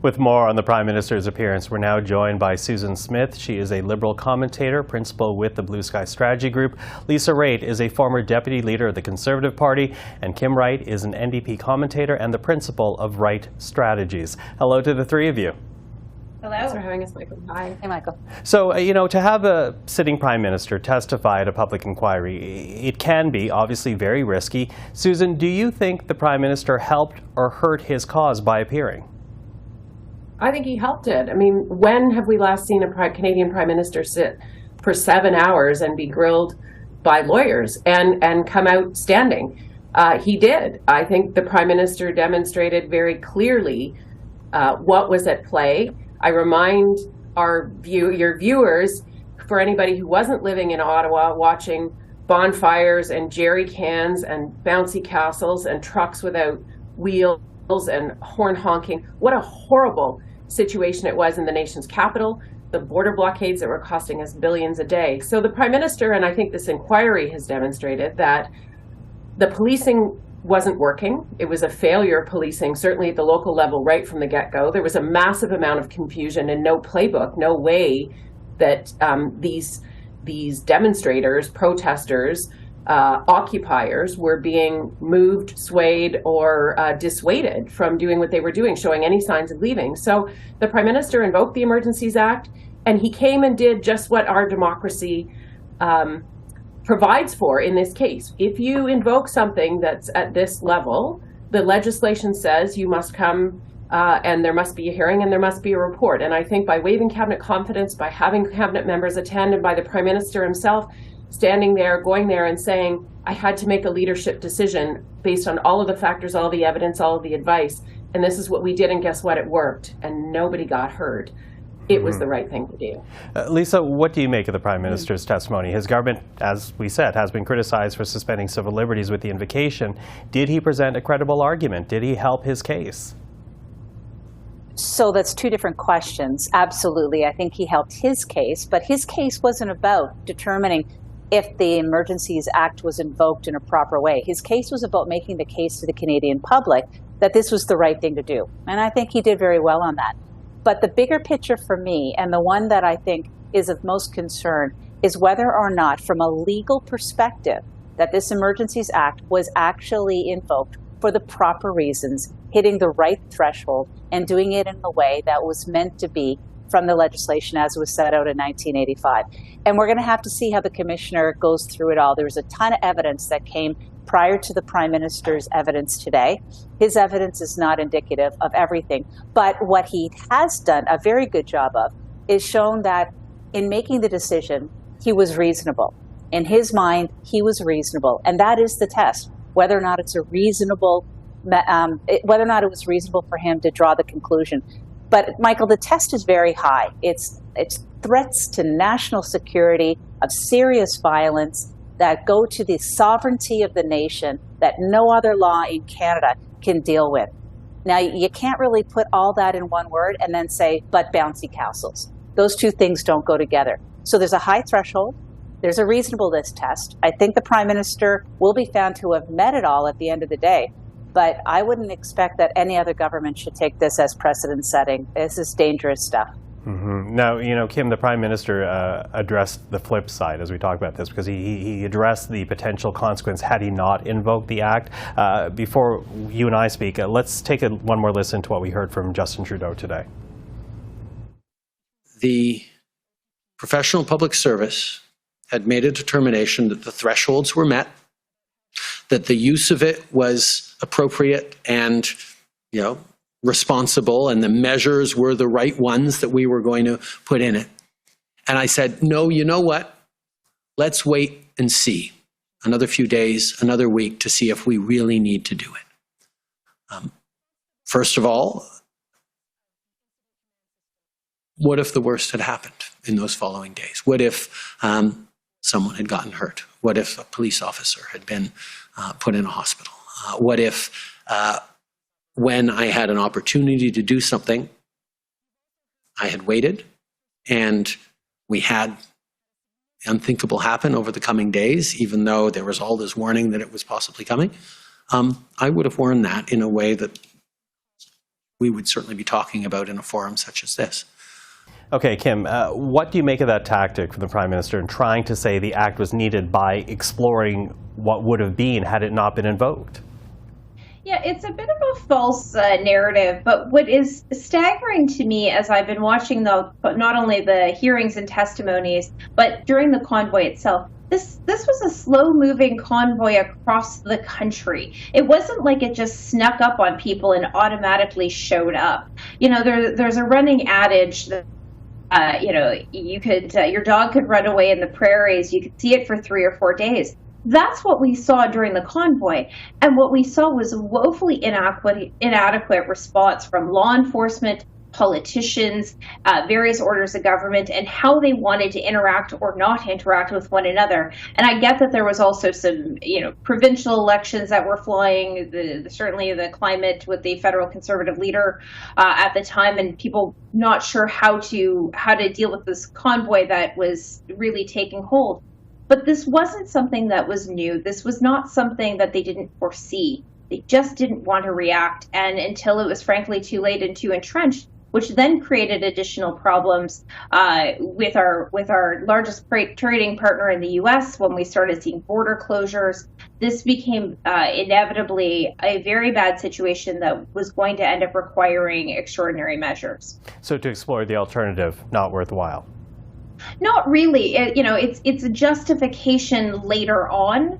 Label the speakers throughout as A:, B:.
A: With more on the Prime Minister's appearance, we're now joined by Susan Smith. She is a Liberal commentator, principal with the Blue Sky Strategy Group. Lisa Raitt is a former deputy leader of the Conservative Party. And Kim Wright is an NDP commentator and the principal of Wright Strategies. Hello to the three of you.
B: Hello.
C: Thanks for having us, Michael.
B: Hi. Hey, Michael.
A: So, to have a sitting Prime Minister testify at a public inquiry, it can be obviously very risky. Susan, do you think the Prime Minister helped or hurt his cause by appearing?
C: I think he helped it. I mean, when have we last seen a Canadian Prime Minister sit for 7 hours and be grilled by lawyers and come out standing? He did. I think the Prime Minister demonstrated very clearly what was at play. I remind your viewers, for anybody who wasn't living in Ottawa, watching bonfires and jerry cans and bouncy castles and trucks without wheels and horn honking, what a horrible situation it was in the nation's capital, the border blockades that were costing us billions a day. So the Prime Minister, and I think this inquiry has demonstrated, that the policing wasn't working. It was a failure of policing, certainly at the local level right from the get-go. There was a massive amount of confusion and no playbook, no way that these demonstrators, protesters, occupiers were being moved, swayed, or dissuaded from doing what they were doing, showing any signs of leaving. So the Prime Minister invoked the Emergencies Act, and he came and did just what our democracy provides for in this case. If you invoke something that's at this level, the legislation says you must come and there must be a hearing and there must be a report. And I think by waiving cabinet confidence, by having cabinet members attend, and by the Prime Minister himself standing there, going there and saying, I had to make a leadership decision based on all of the factors, all the evidence, all of the advice, and this is what we did, and guess what? It worked, and nobody got hurt. It was the right thing to do.
A: Lisa, what do you make of the Prime Minister's testimony? His government, as we said, has been criticized for suspending civil liberties with the invocation. Did he present a credible argument? Did he help his case?
B: So that's two different questions. Absolutely. I think he helped his case, but his case wasn't about determining if the Emergencies Act was invoked in a proper way. His case was about making the case to the Canadian public that this was the right thing to do. And I think he did very well on that. But the bigger picture for me, and the one that I think is of most concern, is whether or not, from a legal perspective, that this Emergencies Act was actually invoked for the proper reasons, hitting the right threshold, and doing it in the way that was meant to be from the legislation as it was set out in 1985. And we're going to have to see how the Commissioner goes through it all. There was a ton of evidence that came prior to the Prime Minister's evidence today. His evidence is not indicative of everything. But what he has done a very good job of is shown that in making the decision, he was reasonable. In his mind, he was reasonable. And that is the test, whether or not it's a reasonable, whether or not it was reasonable for him to draw the conclusion. But Michael, the test is very high. It's threats to national security of serious violence that go to the sovereignty of the nation that no other law in Canada can deal with. Now, you can't really put all that in one word and then say, but bouncy castles. Those two things don't go together. So there's a high threshold. There's a reasonableness test. I think the Prime Minister will be found to have met it all at the end of the day. But I wouldn't expect that any other government should take this as precedent setting. This is dangerous stuff.
A: Mm-hmm. Now, Kim, the Prime Minister addressed the flip side as we talk about this, because he addressed the potential consequence had he not invoked the Act. Before you and I speak, let's take one more listen to what we heard from Justin Trudeau today.
D: The professional public service had made a determination that the thresholds were met, that the use of it was appropriate and, responsible, and the measures were the right ones that we were going to put in it. And I said, no, you know what? Let's wait and see another few days, another week, to see if we really need to do it. First of all, what if the worst had happened in those following days? What if someone had gotten hurt? What if a police officer had been put in a hospital? What if when I had an opportunity to do something, I had waited and we had unthinkable happen over the coming days, even though there was all this warning that it was possibly coming? I would have worn that in a way that we would certainly be talking about in a forum such as this.
A: Okay, Kim, what do you make of that tactic from the Prime Minister in trying to say the act was needed by exploring what would have been had it not been invoked?
E: Yeah, it's a bit of a false narrative, but what is staggering to me as I've been watching not only the hearings and testimonies, but during the convoy itself, this was a slow-moving convoy across the country. It wasn't like it just snuck up on people and automatically showed up. You know, there's a running adage that you could your dog could run away in the prairies. You could see it for 3 or 4 days. That's what we saw during the convoy. And what we saw was a woefully inadequate response from law enforcement, politicians, various orders of government, and how they wanted to interact or not interact with one another. And I get that there was also some, provincial elections that were flying, certainly the climate with the federal Conservative leader at the time, and people not sure how to deal with this convoy that was really taking hold. But this wasn't something that was new. This was not something that they didn't foresee. They just didn't want to react, and until it was frankly too late and too entrenched, which then created additional problems with our largest trading partner in the U.S. when we started seeing border closures. This became inevitably a very bad situation that was going to end up requiring extraordinary measures.
A: So to explore the alternative, not worthwhile?
E: Not really. It's a justification later on.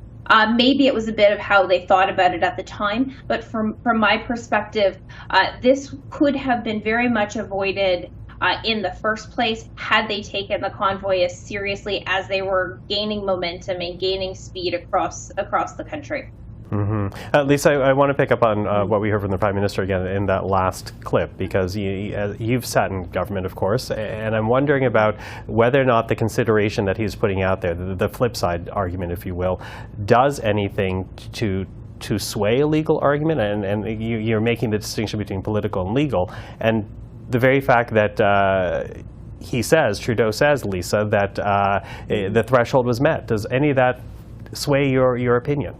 E: Maybe it was a bit of how they thought about it at the time, but from my perspective, this could have been very much avoided in the first place had they taken the convoy as seriously as they were gaining momentum and gaining speed across the country.
A: Mm-hmm. Lisa, I want to pick up on what we heard from the Prime Minister again in that last clip, because you've sat in government, of course, and I'm wondering about whether or not the consideration that he's putting out there, the flip side argument, if you will, does anything to sway a legal argument, and you're making the distinction between political and legal, and the very fact that Trudeau says, Lisa, that the threshold was met. Does any of that sway your opinion?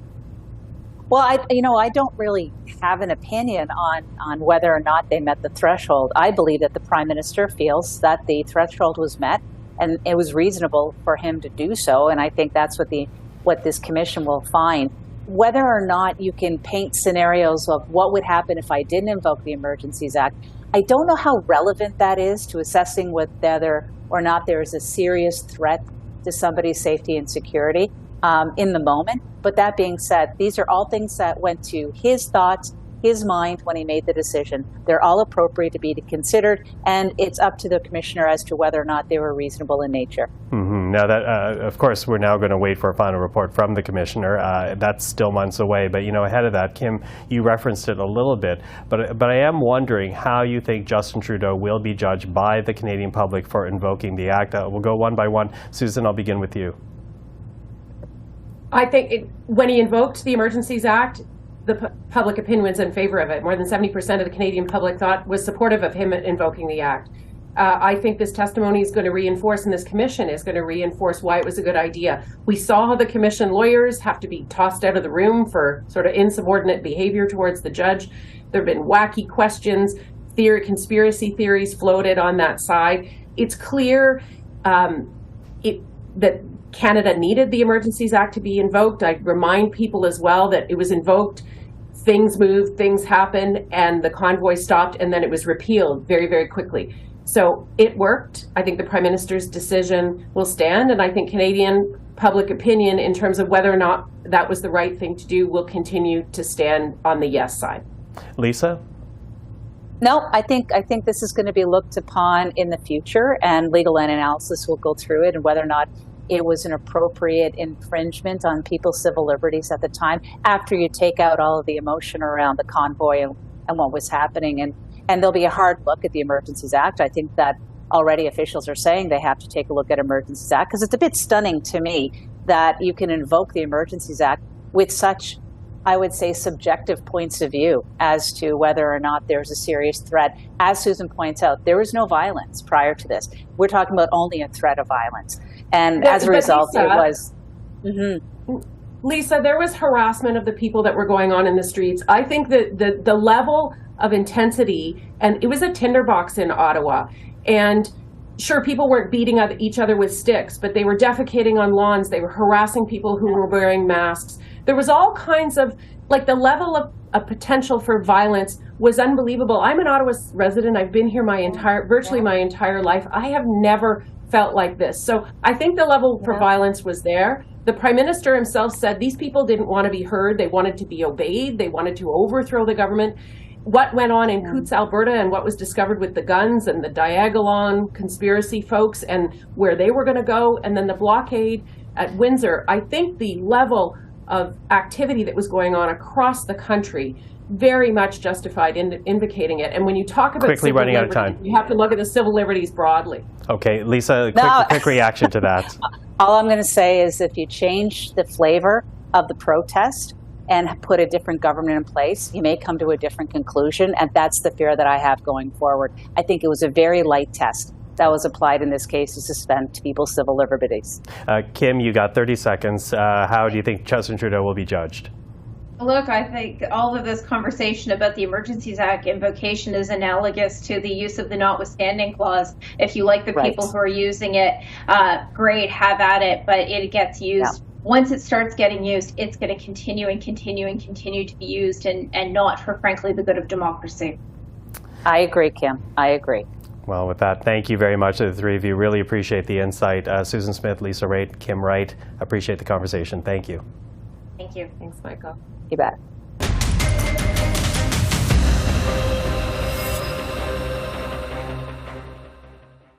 B: Well, I don't really have an opinion on whether or not they met the threshold. I believe that the Prime Minister feels that the threshold was met and it was reasonable for him to do so. And I think that's what this commission will find. Whether or not you can paint scenarios of what would happen if I didn't invoke the Emergencies Act, I don't know how relevant that is to assessing whether or not there is a serious threat to somebody's safety and security in the moment. But that being said, these are all things that went to his thoughts, his mind when he made the decision. They're all appropriate to be considered, and it's up to the commissioner as to whether or not they were reasonable in nature.
A: Mm-hmm. Now, that of course, we're now going to wait for a final report from the commissioner. That's still months away, but ahead of that, Kim, you referenced it a little bit, but I am wondering how you think Justin Trudeau will be judged by the Canadian public for invoking the act. We'll go one by one. Susan, I'll begin with you.
C: I think when he invoked the Emergencies Act, the public opinion was in favor of it. More than 70% of the Canadian public was supportive of him invoking the act. I think this testimony is going to reinforce, and this commission is going to reinforce why it was a good idea. We saw how the commission lawyers have to be tossed out of the room for sort of insubordinate behavior towards the judge. There have been wacky questions, conspiracy theories floated on that side. It's clear that Canada needed the Emergencies Act to be invoked. I remind people as well that it was invoked, things moved, things happened, and the convoy stopped, and then it was repealed very, very quickly. So it worked. I think the Prime Minister's decision will stand, and I think Canadian public opinion in terms of whether or not that was the right thing to do will continue to stand on the yes side.
A: Lisa?
B: No, I think this is going to be looked upon in the future, and legal analysis will go through it and whether or not it was an appropriate infringement on people's civil liberties at the time, after you take out all of the emotion around the convoy and what was happening. And there'll be a hard look at the Emergencies Act. I think that already officials are saying they have to take a look at Emergencies Act, because it's a bit stunning to me that you can invoke the Emergencies Act with such, I would say, subjective points of view as to whether or not there's a serious threat. As Susan points out, there was no violence prior to this. We're talking about only a threat of violence. And as a result,
C: Lisa,
B: it was... Mm-hmm.
C: Lisa, there was harassment of the people that were going on in the streets. I think that the level of intensity, and it was a tinderbox in Ottawa, and sure, people weren't beating each other with sticks, but they were defecating on lawns. They were harassing people who were wearing masks. There was all kinds of, like, the level of potential for violence was unbelievable. I'm an Ottawa resident. I've been here virtually my entire life. I have never felt like this. So I think the level for violence was there. The Prime Minister himself said these people didn't want to be heard. They wanted to be obeyed. They wanted to overthrow the government. What went on in Coutts, Alberta, and what was discovered with the guns and the Diagolon conspiracy folks and where they were going to go, and then the blockade at Windsor, I think the level of activity that was going on across the country very much justified invocating it. And when you talk about
A: quickly running out of time,
C: you have to look at the civil liberties broadly.
A: Okay, Lisa, quick reaction to that.
B: All I'm going to say is if you change the flavor of the protest and put a different government in place, you may come to a different conclusion, and that's the fear that I have going forward. I think it was a very light test that was applied in this case to suspend people's civil liberties.
A: Kim, you got 30 seconds. How do you think Justin Trudeau will be judged?
E: Look, I think all of this conversation about the Emergencies Act invocation is analogous to the use of the notwithstanding clause. If you like the people who are using it, great, have at it, but it gets used. Once it starts getting used, it's going to continue and continue and continue to be used, and not for, frankly, the good of democracy.
B: I agree, Kim. I agree.
A: Well, with that, thank you very much to the three of you. Really appreciate the insight. Susan Smith, Lisa Raitt, Kim Wright, appreciate the conversation. Thank you.
E: Thank you.
C: Thanks, Michael.
B: You bet.